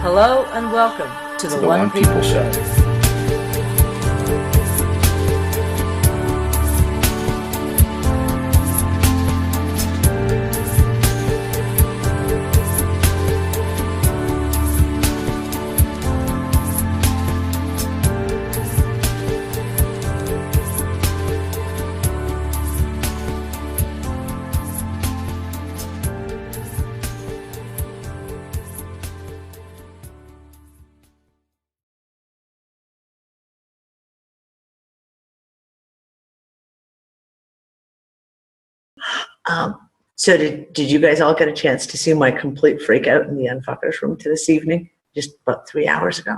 Hello and welcome to the One People Show. So did you guys all get a chance to see my complete freak out in the UnFuckers room to this evening? Just about 3 hours ago.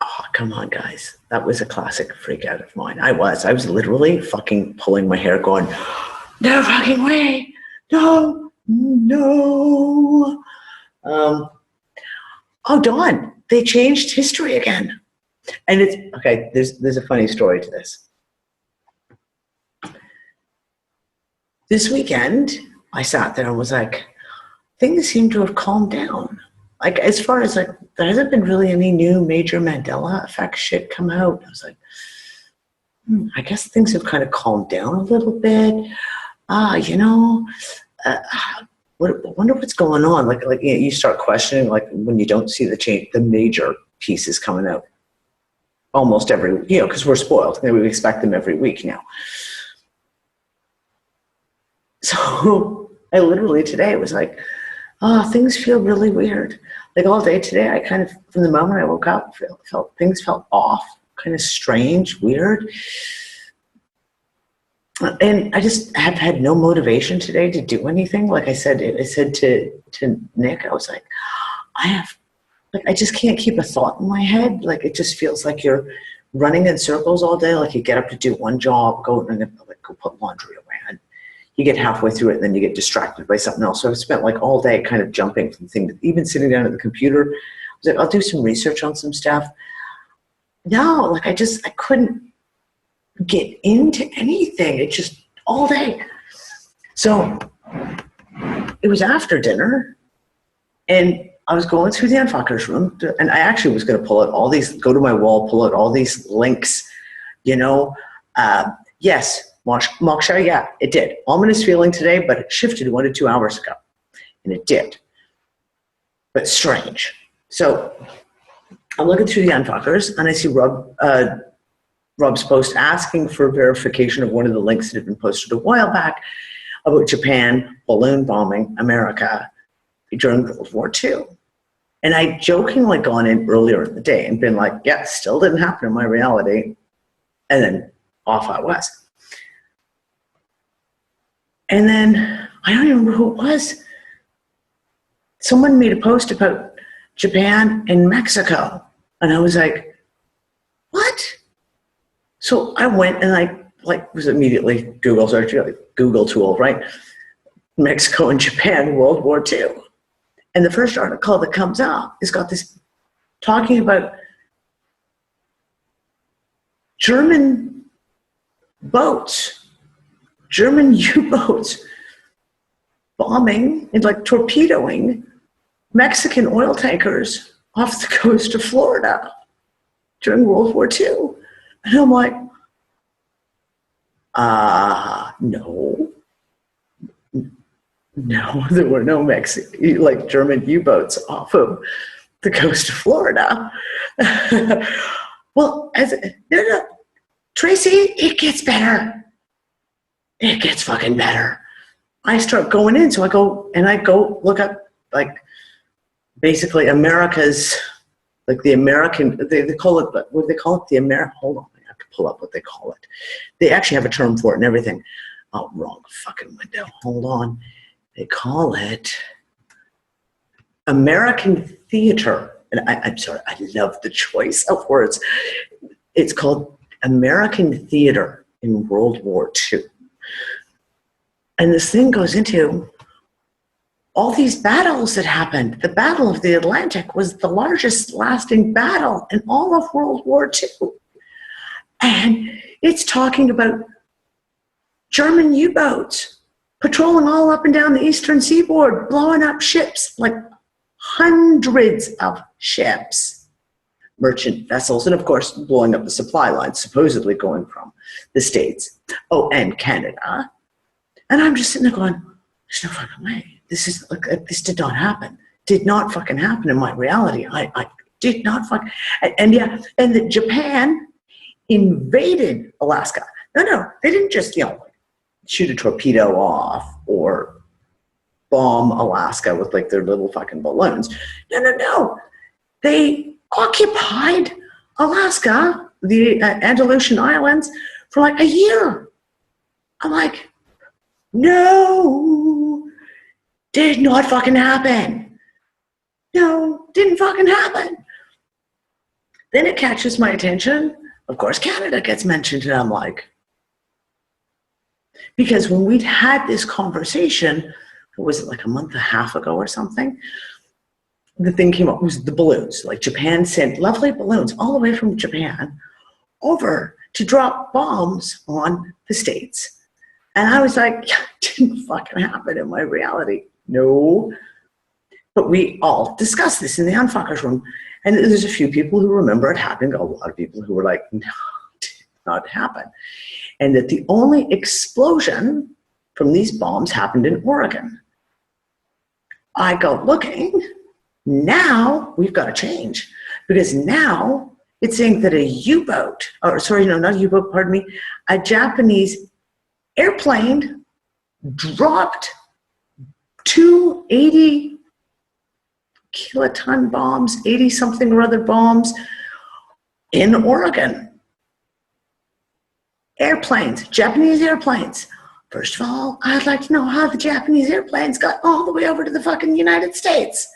Oh, come on, guys. That was a classic freak out of mine. I was literally fucking pulling my hair going, no fucking way. No. Oh, Dawn, they changed history again. And it's, okay, there's a funny story to this. This weekend, I sat there and was like, things seem to have calmed down. Like, as far as like, there hasn't been really any new major Mandela effect shit come out. I was like, I guess things have kind of calmed down a little bit. I wonder what's going on. Like you start questioning, like when you don't see the major pieces coming out almost every, because we're spoiled and we expect them every week now. So I literally today was like, things feel really weird. Like all day today, I kind of, from the moment I woke up, things felt off, kind of strange, weird. And I just have had no motivation today to do anything. Like I said to Nick, I was like, I just can't keep a thought in my head. Like it just feels like you're running in circles all day. Like you get up to do one job, go put laundry away. And you get halfway through it and then you get distracted by something else. So I've spent like all day kind of jumping from things, even sitting down at the computer. I was like, I'll do some research on some stuff. No, like I couldn't get into anything. It just all day. So it was after dinner and I was going through the UnFuckers room and I actually was going to pull out all these, go to my wall, pull out all these links, yes, Moksha, yeah, it did. Ominous feeling today, but it shifted 1 to 2 hours ago. And it did. But strange. So I'm looking through the UnFuckers and I see Rob's post asking for verification of one of the links that had been posted a while back about Japan balloon bombing America during World War II. And I jokingly gone in earlier in the day and been like, yeah, still didn't happen in my reality. And then off I was. And then, I don't even remember who it was. Someone made a post about Japan and Mexico. And I was like, what? So I went and I was immediately Google search, Google tool, right? Mexico and Japan, World War II. And the first article that comes up has got this talking about German boats, German U-boats bombing and torpedoing Mexican oil tankers off the coast of Florida during World War II. And I'm like, no, there were no German U-boats off of the coast of Florida. Well, no, Tracy, it gets better. It gets fucking better. I start going in, so I go look up basically America's the American. They call it, but what do they call it? The American. Hold on, I have to pull up what they call it. They actually have a term for it and everything. Oh, wrong fucking window. Hold on. They call it American theater. And I'm sorry, I love the choice of words. It's called American theater in World War II. And this thing goes into all these battles that happened. The Battle of the Atlantic was the largest lasting battle in all of World War II. And it's talking about German U-boats patrolling all up and down the eastern seaboard, blowing up ships, like hundreds of ships, merchant vessels, and of course, blowing up the supply lines, supposedly going from the States, and Canada. And I'm just sitting there going, there's no fucking way. This did not happen. Did not fucking happen in my reality. I did not and that Japan invaded Alaska. No, they didn't just, shoot a torpedo off or bomb Alaska with like their little fucking balloons. No. They occupied Alaska, the Andalusian Islands, for like a year. I'm like, no, did not fucking happen. No, didn't fucking happen. Then it catches my attention. Of course, Canada gets mentioned, and I'm like, because when we'd had this conversation, was it like a month and a half ago or something? The thing came up was the balloons. Like Japan sent lovely balloons all the way from Japan over to drop bombs on the States. And I was like, yeah, it didn't fucking happen in my reality. No. But we all discussed this in the UnFuckers room. And there's a few people who remember it happening. A lot of people who were like, no, it did not happen. And that the only explosion from these bombs happened in Oregon. I go looking, now we've got to change. Because now it's saying that a U-boat, not a U-boat, pardon me, a Japanese airplane dropped 2 80-kiloton bombs, 80-something or other bombs in Oregon. Airplanes, Japanese airplanes. First of all, I'd like to know how the Japanese airplanes got all the way over to the fucking United States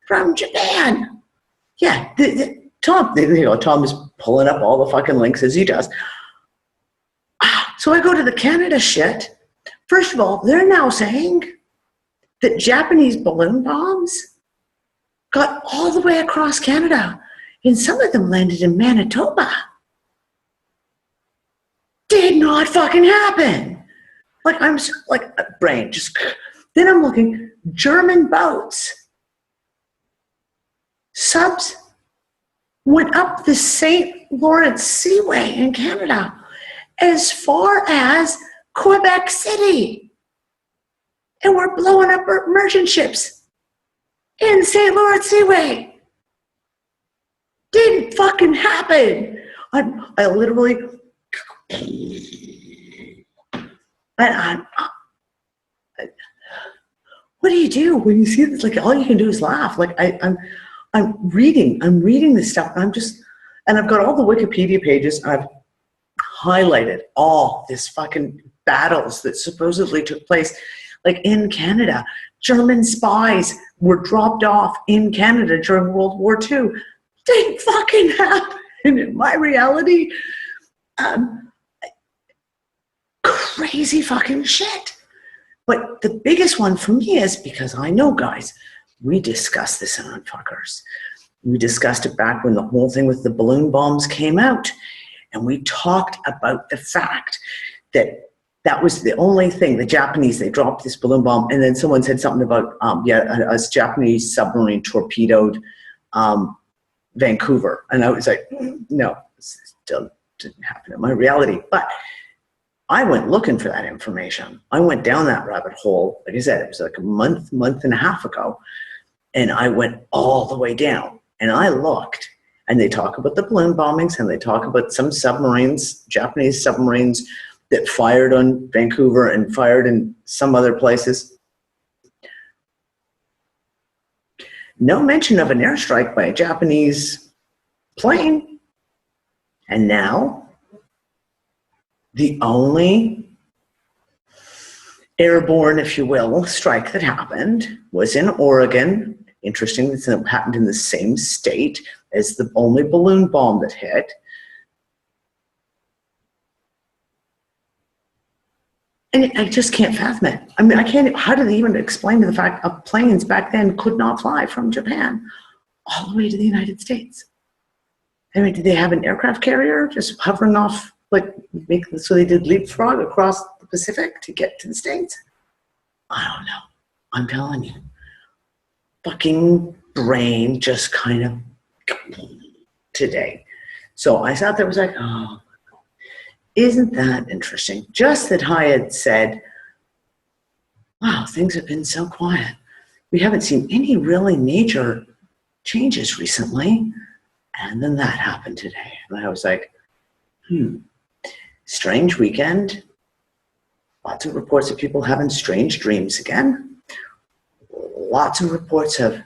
from Japan. Yeah, Tom is pulling up all the fucking links as he does. So I go to the Canada shit. First of all, they're now saying that Japanese balloon bombs got all the way across Canada, and some of them landed in Manitoba. Did not fucking happen. Like, I'm like, brain just, then I'm looking, German boats, subs went up the St Lawrence Seaway in Canada as far as Quebec City. And we're blowing up merchant ships in St Lawrence Seaway. Didn't fucking happen. I literally, what do you do when you see this? Like, all you can do is laugh. Like, I'm reading this stuff, and I've got all the Wikipedia pages, and I've highlighted all this fucking battles that supposedly took place, like in Canada. German spies were dropped off in Canada during World War II. Didn't fucking happen in my reality. Crazy fucking shit. But the biggest one for me is because I know, guys, we discussed this in UnFuckers. We discussed it back when the whole thing with the balloon bombs came out. And we talked about the fact that that was the only thing, the Japanese, they dropped this balloon bomb, and then someone said something about, a Japanese submarine torpedoed Vancouver. And I was like, no, this still didn't happen in my reality. But I went looking for that information. I went down that rabbit hole. Like I said, it was like a month and a half ago. And I went all the way down. And I looked, and they talk about the balloon bombings, and they talk about some submarines, Japanese submarines, that fired on Vancouver and fired in some other places. No mention of an airstrike by a Japanese plane. And now, the only airborne, if you will, strike that happened was in Oregon. Interesting, it happened in the same state as the only balloon bomb that hit. And I just can't fathom it. I mean, how do they even explain to the fact of planes back then could not fly from Japan all the way to the United States? I mean, did they have an aircraft carrier just hovering off, so they did leapfrog across the Pacific to get to the States? I don't know. I'm telling you. Fucking brain just kind of today. So I sat there, was like, oh, isn't that interesting? Just that I had said, wow, things have been so quiet. We haven't seen any really major changes recently. And then that happened today. And I was like, strange weekend. Lots of reports of people having strange dreams again. Lots of reports of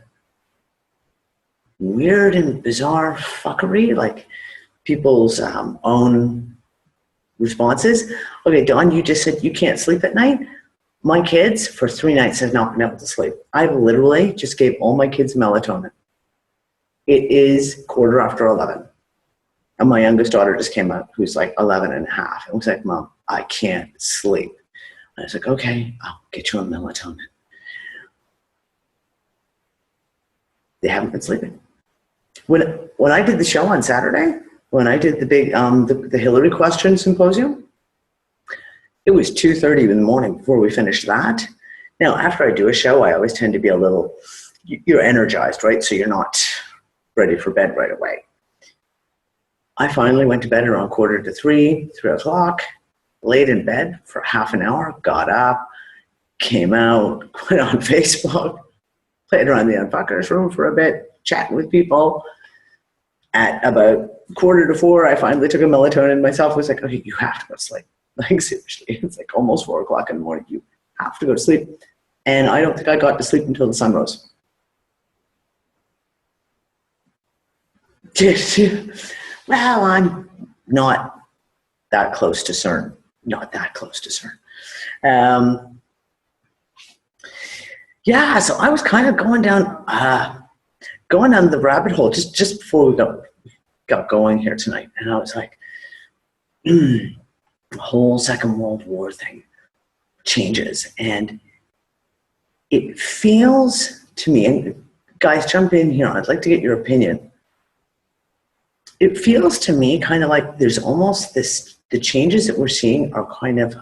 weird and bizarre fuckery, like people's own responses. Okay, Dawn, you just said you can't sleep at night. My kids, for 3 nights, have not been able to sleep. I literally just gave all my kids melatonin. It is 11:15. And my youngest daughter just came out, who's like 11 and a half. And was like, Mom, I can't sleep. And I was like, okay, I'll get you a melatonin. They haven't been sleeping. When I did the show on Saturday, when I did the big, the Hillary question symposium, it was 2:30 in the morning before we finished that. Now, after I do a show, I always tend to be a little, you're energized, right? So you're not ready for bed right away. I finally went to bed around 2:45, 3 o'clock, laid in bed for half an hour, got up, came out, went on Facebook, played around the UnFuckers room for a bit, chatting with people. At about 3:45, I finally took a melatonin myself. I was like, okay, you have to go to sleep. Like, seriously, it's like almost 4 o'clock in the morning. You have to go to sleep. And I don't think I got to sleep until the sun rose. Well, I'm not that close to CERN. Not that close to CERN. Yeah, so I was kind of going down the rabbit hole just before we got going here tonight. And I was like, the whole Second World War thing changes. And it feels to me, and guys, jump in here. I'd like to get your opinion. It feels to me kind of like there's almost this, the changes that we're seeing are kind of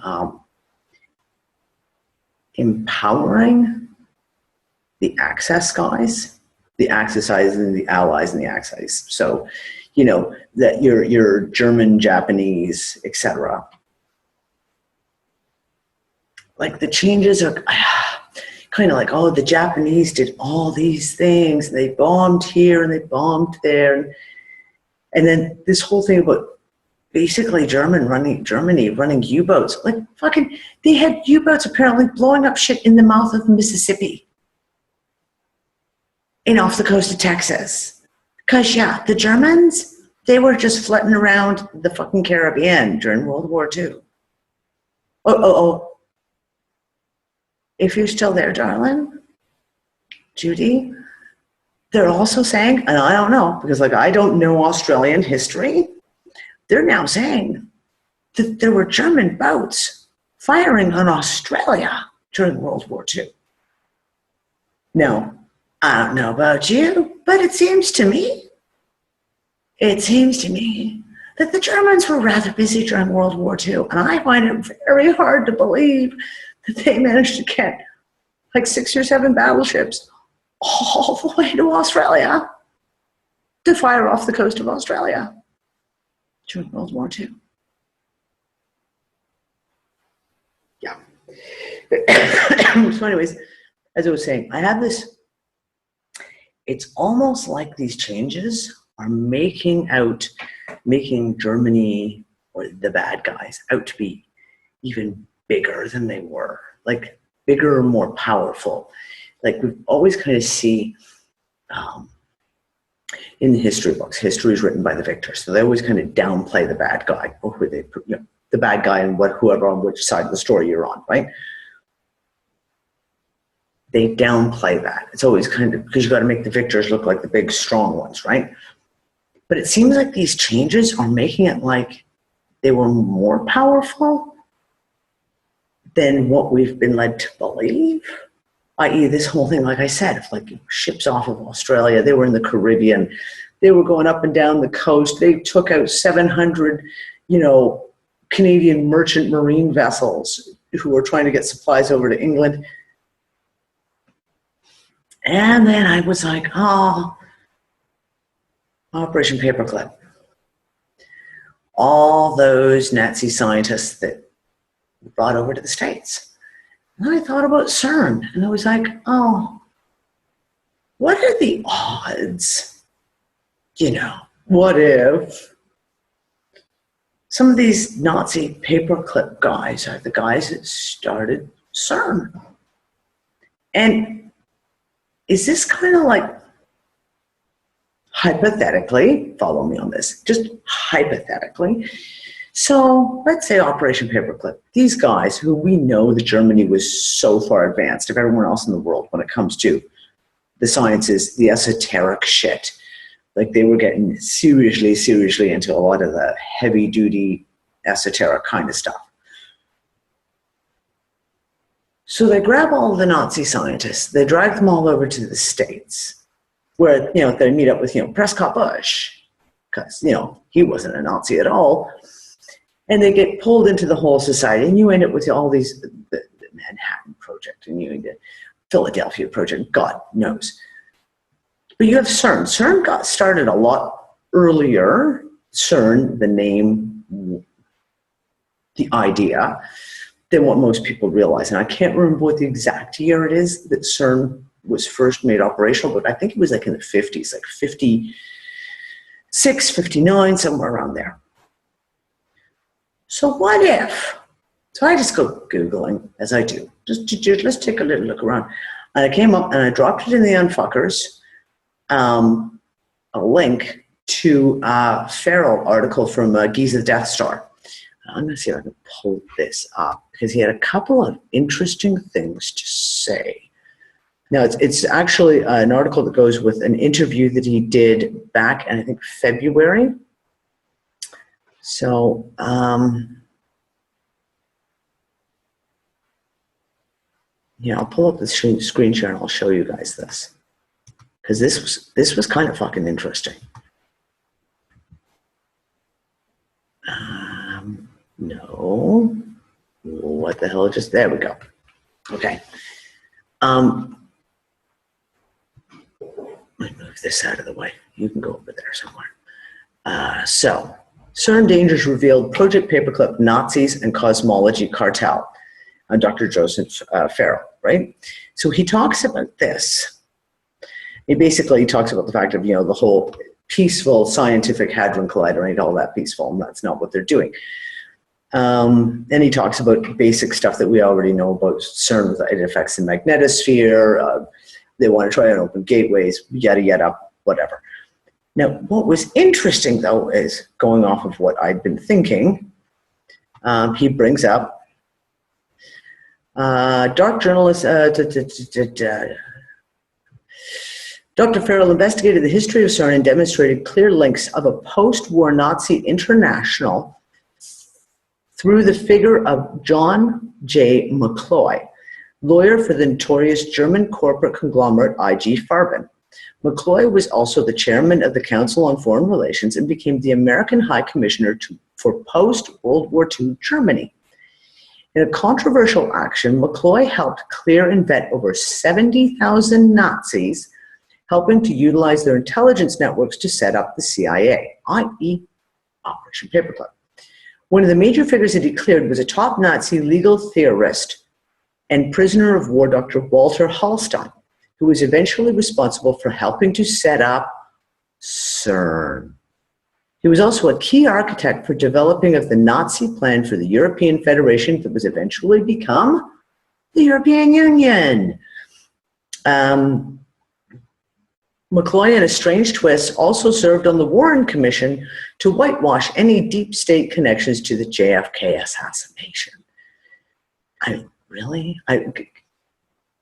empowering the Access guys, the Axis guys and the Allies and the Axis. So, you know, that your German, Japanese, etc. Like the changes are kind of like, oh, the Japanese did all these things. And they bombed here and they bombed there. And then this whole thing about basically Germany running U-boats. Like fucking, they had U-boats apparently blowing up shit in the mouth of the Mississippi and off the coast of Texas. Because, yeah, the Germans, they were just flitting around the fucking Caribbean during World War II. Oh. If you're still there, darling, Judy, they're also saying, and I don't know, because like I don't know Australian history, they're now saying that there were German boats firing on Australia during World War II. Now, I don't know about you, but it seems to me that the Germans were rather busy during World War II, and I find it very hard to believe that they managed to get like 6 or 7 battleships all the way to Australia to fire off the coast of Australia during World War II. Yeah. So anyways, as I was saying, I have this, it's almost like these changes are making Germany, or the bad guys, out to be even bigger than they were, like bigger and more powerful. Like we always kind of see in the history books, history is written by the victor, so they always kind of downplay the bad guy, or who they, you know, the bad guy and whoever on which side of the story you're on, right? They downplay that. It's always kind of, because you got to make the victors look like the big strong ones, right? But it seems like these changes are making it like they were more powerful than what we've been led to believe. I.e. this whole thing, like I said, if like ships off of Australia, they were in the Caribbean, they were going up and down the coast, they took out 700, Canadian merchant marine vessels who were trying to get supplies over to England. And then I was like, oh, Operation Paperclip. All those Nazi scientists that were brought over to the States. And then I thought about CERN, and I was like, oh, what are the odds? You know, what if some of these Nazi paperclip guys are the guys that started CERN? And is this kind of like, hypothetically, follow me on this, just hypothetically. So let's say Operation Paperclip. These guys who we know that Germany was so far advanced of everyone else in the world when it comes to the sciences, the esoteric shit. Like they were getting seriously into a lot of the heavy duty esoteric kind of stuff. So they grab all the Nazi scientists, they drag them all over to the States, where, you know, they meet up with, you know, Prescott Bush, because, you know, he wasn't a Nazi at all. And they get pulled into the whole society, and you end up with all these, the Manhattan Project, and you end up Philadelphia Project, God knows. But you have CERN. CERN got started a lot earlier. CERN, the name, the idea, than what most people realize. And I can't remember what the exact year it is that CERN was first made operational, but I think it was like in the 50s, like 56, 59, somewhere around there. So what if? So I just go Googling, as I do. Just let's take a little look around. And I came up and I dropped it in the UnFuckers, a link to a Farrell article from Giza Death Star. I'm going to see if I can pull this up, because he had a couple of interesting things to say. Now, it's actually an article that goes with an interview that he did back in, I think, February. So, yeah, I'll pull up the screen share and I'll show you guys this, because this was kind of fucking interesting. No, what the hell? Just there we go. Okay. Let me move this out of the way. You can go over there somewhere. So, CERN dangers revealed, Project Paperclip, Nazis and Cosmology Cartel. Dr. Joseph Farrell, right? So he talks about this. He basically talks about the fact of, you know, the whole peaceful scientific hadron collider ain't all that peaceful, and that's not what they're doing. And he talks about basic stuff that we already know about CERN, with it affects the magnetosphere. They want to try and open gateways, yada, yada, whatever. Now, what was interesting, though, is going off of what I'd been thinking, he brings up dark journalist, Dr. Farrell investigated the history of CERN and demonstrated clear links of a post-war Nazi international through the figure of John J. McCloy, lawyer for the notorious German corporate conglomerate IG Farben. McCloy was also the chairman of the Council on Foreign Relations and became the American High Commissioner for post-World War II Germany. In a controversial action, McCloy helped clear and vet over 70,000 Nazis, helping to utilize their intelligence networks to set up the CIA, i.e. Operation Paperclip. One of the major figures that he cleared was a top Nazi legal theorist and prisoner of war, Dr. Walter Hallstein, who was eventually responsible for helping to set up CERN. He was also a key architect for developing of the Nazi plan for the European Federation that was eventually become the European Union. McCloy, in a strange twist, also served on the Warren Commission to whitewash any deep state connections to the JFK assassination. I mean, really?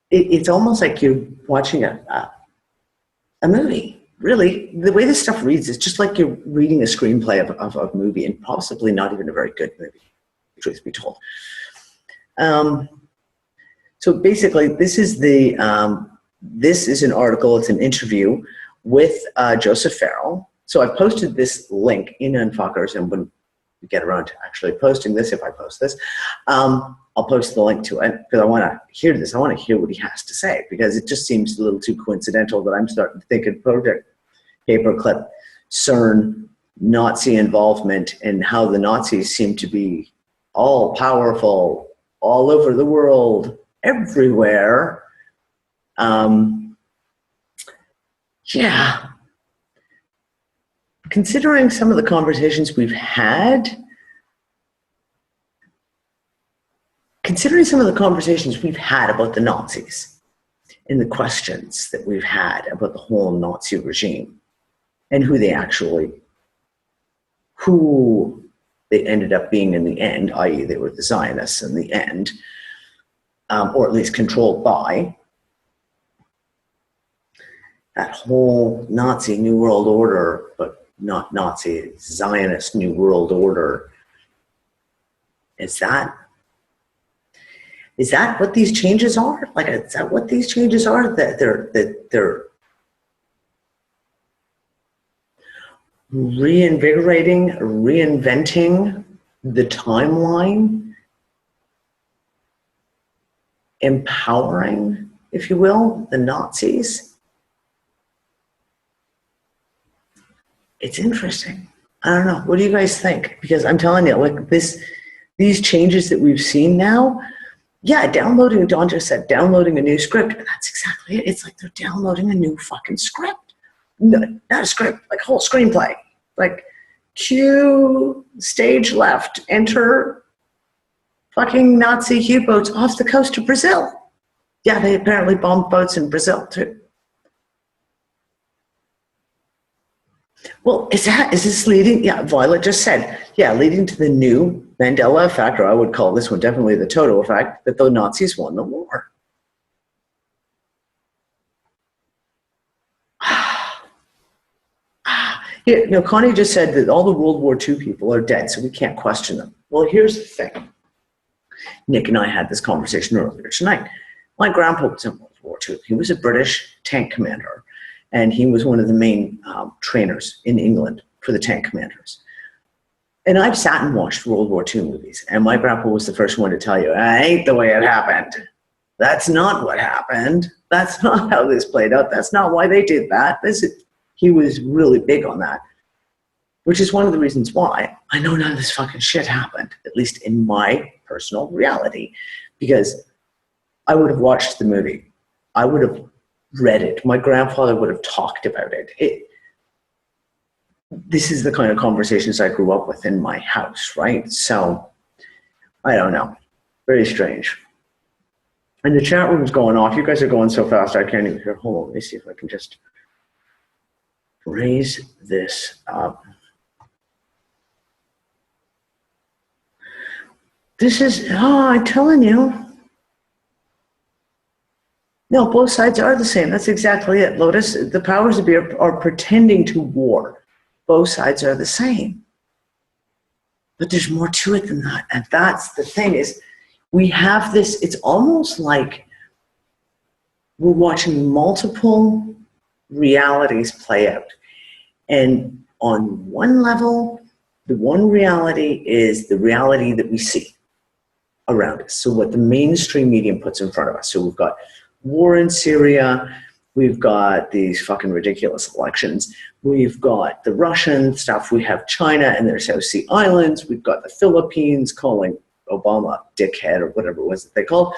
It's almost like you're watching a movie. Really, the way this stuff reads is just like you're reading a screenplay of a movie, and possibly not even a very good movie, truth be told. So basically, this is an article. It's an interview with Joseph Farrell. So I posted this link in UnFuckers, and when get around to actually posting this, if I post this, I'll post the link to it because I want to hear this. I want to hear what he has to say because it just seems a little too coincidental that I'm starting to think of Project Paperclip, CERN, Nazi involvement, and how the Nazis seem to be all powerful all over the world, everywhere. Yeah. Considering some of the conversations we've had, about the Nazis and the questions that we've had about the whole Nazi regime and who they ended up being in the end, i.e. they were the Zionists in the end, or at least controlled by, that whole Nazi New World Order, but not Nazi, Zionist New World Order. Is that what these changes are? Like, is that what these changes are? That they're reinvigorating, reinventing the timeline, empowering, if you will, the Nazis. It's interesting. I don't know. What do you guys think? Because I'm telling you, like these changes that we've seen now, yeah, Don just said downloading a new script. That's exactly it. It's like they're downloading a new fucking script. No, not a script, like a whole screenplay. Like, cue stage left, enter fucking Nazi U-boats off the coast of Brazil. Yeah, they apparently bombed boats in Brazil too. Well, is this leading? Yeah, Violet just said, yeah, leading to the new Mandela effect, or I would call this one definitely the Toto effect, that the Nazis won the war. Yeah, no, Connie just said that all the World War II people are dead, so we can't question them. Well, here's the thing. Nick and I had this conversation earlier tonight. My grandpa was in World War II. He was a British tank commander, and he was one of the main trainers in England for the tank commanders. And I've sat and watched World War II movies, and my grandpa was the first one to tell you, that ain't the way it happened. That's not what happened. That's not how this played out. That's not why they did that. He was really big on that, which is one of the reasons why I know none of this fucking shit happened, at least in my personal reality, because I would have watched the movie. I would have read it. My grandfather would have talked about it. This is the kind of conversations I grew up with in my house, right? So, I don't know. Very strange. And the chat room's going off. You guys are going so fast I can't even hear. Hold on, let me see if I can just raise this up. This is, I'm telling you. No, both sides are the same. That's exactly it, Lotus. The powers that be are pretending to war. Both sides are the same. But there's more to it than that. And that's the thing is, we have this, it's almost like we're watching multiple realities play out. And on one level, the one reality is the reality that we see around us. So what the mainstream media puts in front of us. So we've got war in Syria, we've got these fucking ridiculous elections, we've got the Russian stuff, we have China and their South Sea Islands, we've got the Philippines calling Obama a dickhead or whatever it was that they called.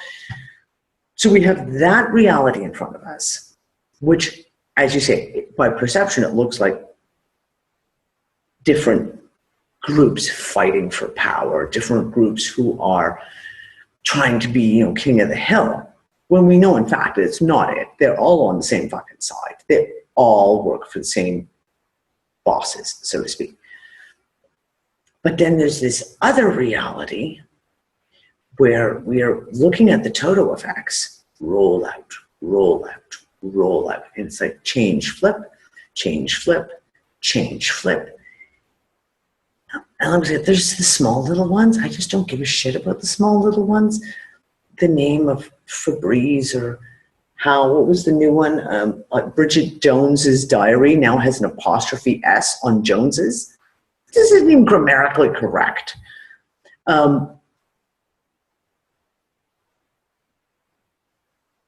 So we have that reality in front of us, which, as you say, by perception, it looks like different groups fighting for power, different groups who are trying to be, king of the hill. When we know, in fact, that it's not it. They're all on the same fucking side. They all work for the same bosses, so to speak. But then there's this other reality where we are looking at the Toto effects, roll out, roll out, roll out. And it's like change, flip, change, flip, change, flip. And I'm saying, there's the small little ones. I just don't give a shit about the small little ones. The name of Febreze or what was the new one? Bridget Jones's Diary now has an apostrophe S on Jones's. this isn't even grammatically correct.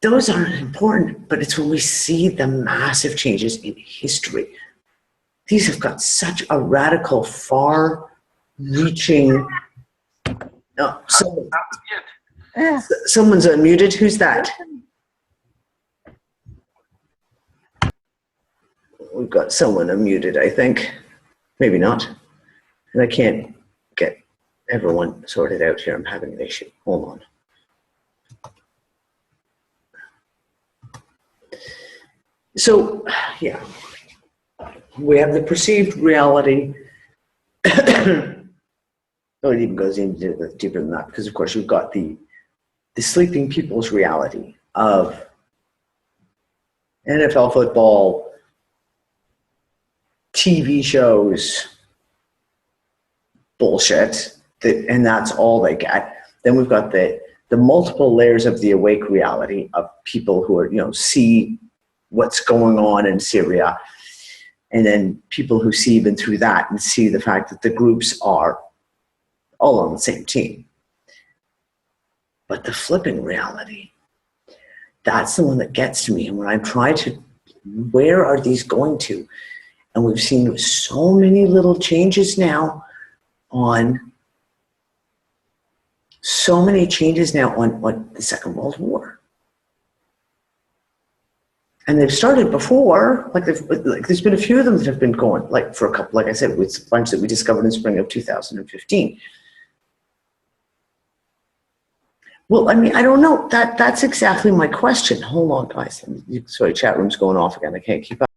Those aren't important, but it's when we see the massive changes in history. These have got such a radical, far-reaching. Someone's unmuted. Who's that? We've got someone unmuted, I think. Maybe not. And I can't get everyone sorted out here. I'm having an issue. Hold on. So, yeah, we have the perceived reality. It even goes into deeper than that, because of course you've got the sleeping people's reality of NFL football, TV shows, bullshit, and that's all they get. Then we've got the multiple layers of the awake reality of people who are, see what's going on in Syria, and then people who see even through that and see the fact that the groups are all on the same team. But the flipping reality, that's the one that gets to me. And when I try to, where are these going to? And we've seen so many little changes now on the Second World War. And they've started before, there's been a few of them that have been going, for a couple, like I said, with a bunch that we discovered in spring of 2015. Well, I mean, I don't know. That's exactly my question. Hold on, guys. Sorry, chat room's going off again. I can't keep up.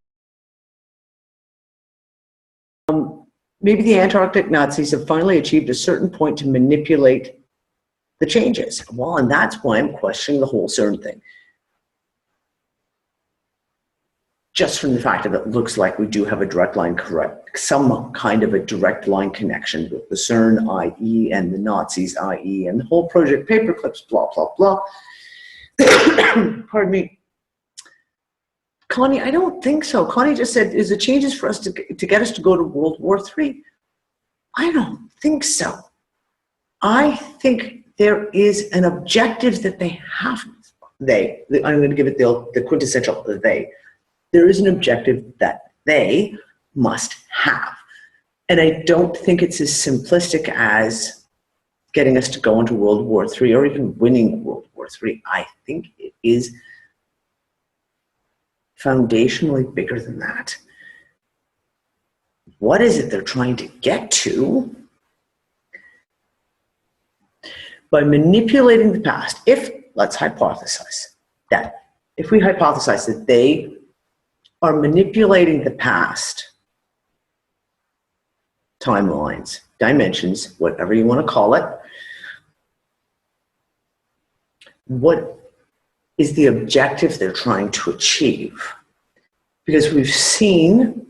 Maybe the Antarctic Nazis have finally achieved a certain point to manipulate the changes. Well, and that's why I'm questioning the whole CERN thing. Just from the fact that it looks like we do have a direct line, some kind of a direct line connection with the CERN, i.e., and the Nazis, i.e., and the whole Project Paperclips, blah, blah, blah. Pardon me. Connie, I don't think so. Connie just said, is the changes for us to get us to go to World War III? I don't think so. I think there is an objective that they have. I'm going to give it the quintessential they. There is an objective that they must have. And I don't think it's as simplistic as getting us to go into World War III or even winning World War III. I think it is foundationally bigger than that. What is it they're trying to get to? By manipulating the past, let's hypothesize that, if we hypothesize that they are manipulating the past, timelines, dimensions, whatever you want to call it, what is the objective they're trying to achieve? Because we've seen,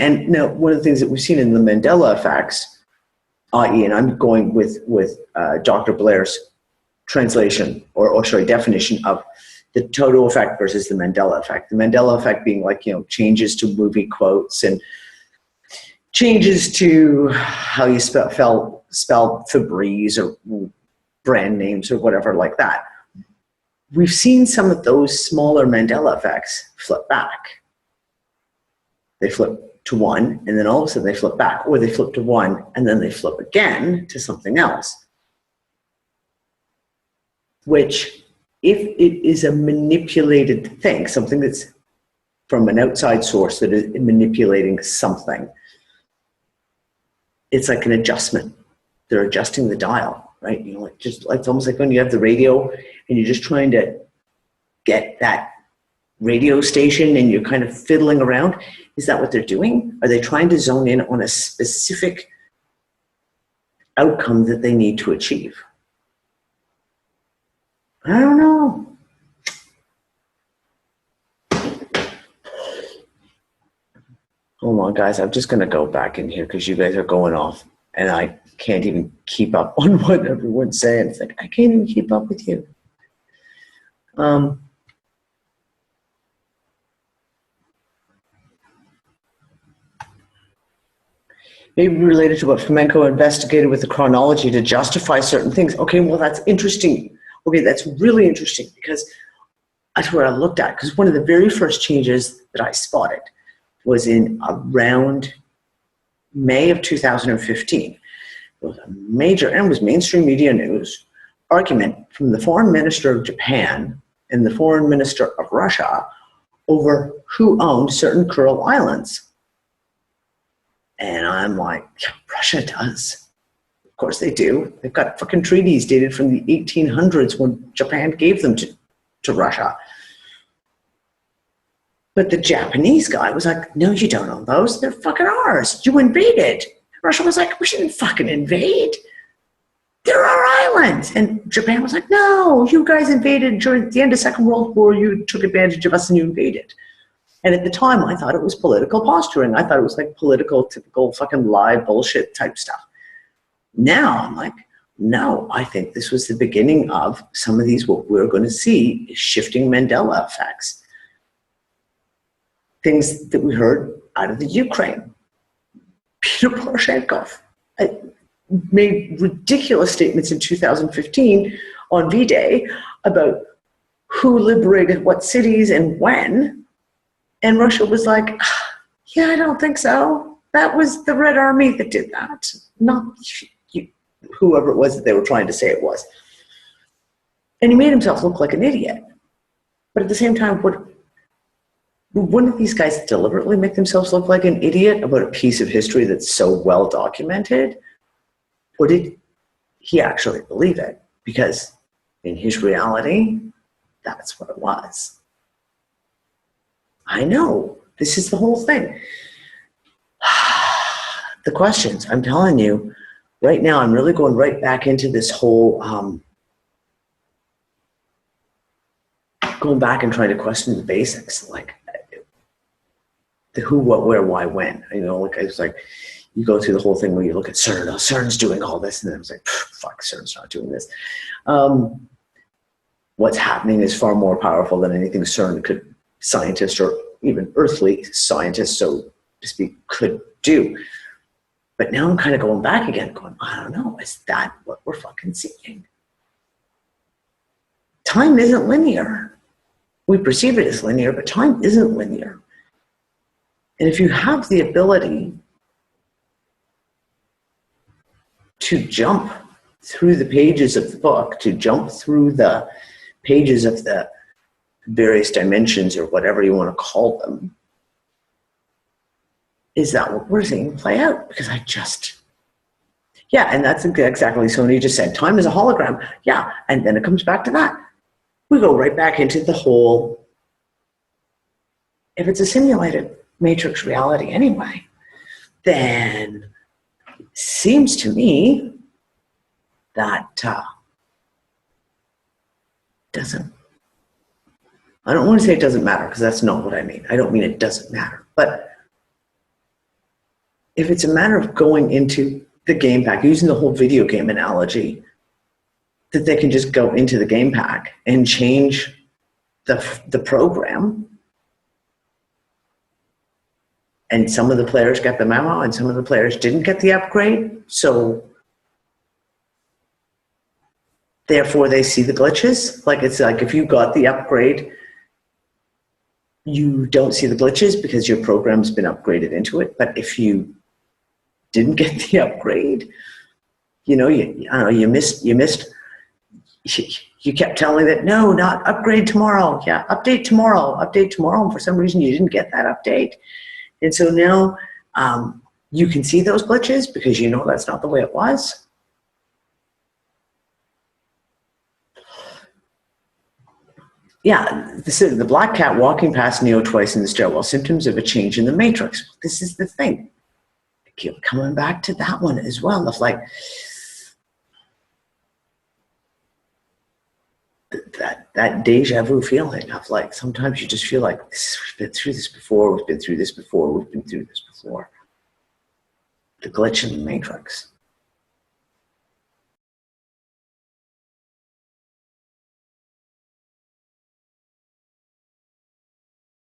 and now one of the things that we've seen in the Mandela effects, i.e., and I'm going with Dr. Blair's translation, or definition of the Toto effect versus the Mandela effect. The Mandela effect being changes to movie quotes and changes to how you spell Febreze or brand names or whatever like that. We've seen some of those smaller Mandela effects flip back. They flip to one, and then all of a sudden they flip back, or they flip to one, and then they flip again to something else. Which, if it is a manipulated thing, something that's from an outside source that is manipulating something, it's like an adjustment. They're adjusting the dial, right? It's almost like when you have the radio and you're just trying to get that radio station and you're kind of fiddling around. Is that what they're doing? Are they trying to zone in on a specific outcome that they need to achieve? I don't know. Hold on, guys. I'm just going to go back in here because you guys are going off and I can't even keep up on what everyone's saying. It's like, I can't even keep up with you. maybe related to what Flamenco investigated with the chronology to justify certain things. Okay, well, that's interesting. Okay, that's really interesting because that's where I looked at. Because one of the very first changes that I spotted was in around May of 2015. It was a major, and it was mainstream media news, argument from the foreign minister of Japan and the foreign minister of Russia over who owned certain Kuril islands. And I'm like, yeah, Russia does. Of course they do. They've got fucking treaties dated from the 1800s when Japan gave them to Russia. But the Japanese guy was like, no, you don't own those. They're fucking ours. You invaded. Russia was like, we didn't fucking invade. They're our islands. And Japan was like, no, you guys invaded during the end of the Second World War. You took advantage of us and you invaded. And at the time, I thought it was political posturing. I thought it was like political, typical fucking lie, bullshit type stuff. Now I'm like, no, I think this was the beginning of some of these, what we're going to see is shifting Mandela effects. Things that we heard out of the Ukraine. Peter Poroshenko made ridiculous statements in 2015 on V-Day about who liberated what cities and when. And Russia was like, yeah, I don't think so. That was the Red Army that did that, not you, whoever it was that they were trying to say it was. And he made himself look like an idiot. But at the same time, wouldn't these guys deliberately make themselves look like an idiot about a piece of history that's so well documented? Or did he actually believe it? Because in his reality, that's what it was. I know, this is the whole thing. The questions, I'm telling you, right now I'm really going right back into this whole, going back and trying to question the basics, like the who, what, where, why, when. You know, like I was like, you go through the whole thing where you look at CERN, oh, CERN's doing all this, and then I was like, fuck, CERN's not doing this. What's happening is far more powerful than anything CERN could, scientists or even earthly scientists, so to speak, could do. But now I'm kind of going back again, going, I don't know, is that what we're fucking seeing? Time isn't linear. We perceive it as linear, but time isn't linear. And if you have the ability to jump through the pages of the book, to jump through the pages of the various dimensions or whatever you want to call them, is that what we're seeing play out? Because yeah, and that's exactly, somebody just said, time is a hologram. Yeah, and then it comes back to that. We go right back into the whole, if it's a simulated matrix reality anyway, then it seems to me that doesn't, I don't want to say it doesn't matter, because that's not what I mean. I don't mean it doesn't matter. But if it's a matter of going into the game pack, using the whole video game analogy, that they can just go into the game pack and change the program, and some of the players get the memo and some of the players didn't get the upgrade, so therefore they see the glitches. Like, it's like if you got the upgrade, you don't see the glitches because your program's been upgraded into it. But if you didn't get the upgrade, you know, I don't know, you missed, you kept telling that, no, not upgrade tomorrow. Yeah, update tomorrow, and for some reason you didn't get that update. And so now you can see those glitches because you know that's not the way it was. Yeah, the black cat walking past Neo twice in the stairwell, symptoms of a change in the matrix. This is the thing. I keep coming back to that one as well. Of like, that deja vu feeling of like, sometimes you just feel like, we've been through this before, we've been through this before, we've been through this before. The glitch in the matrix.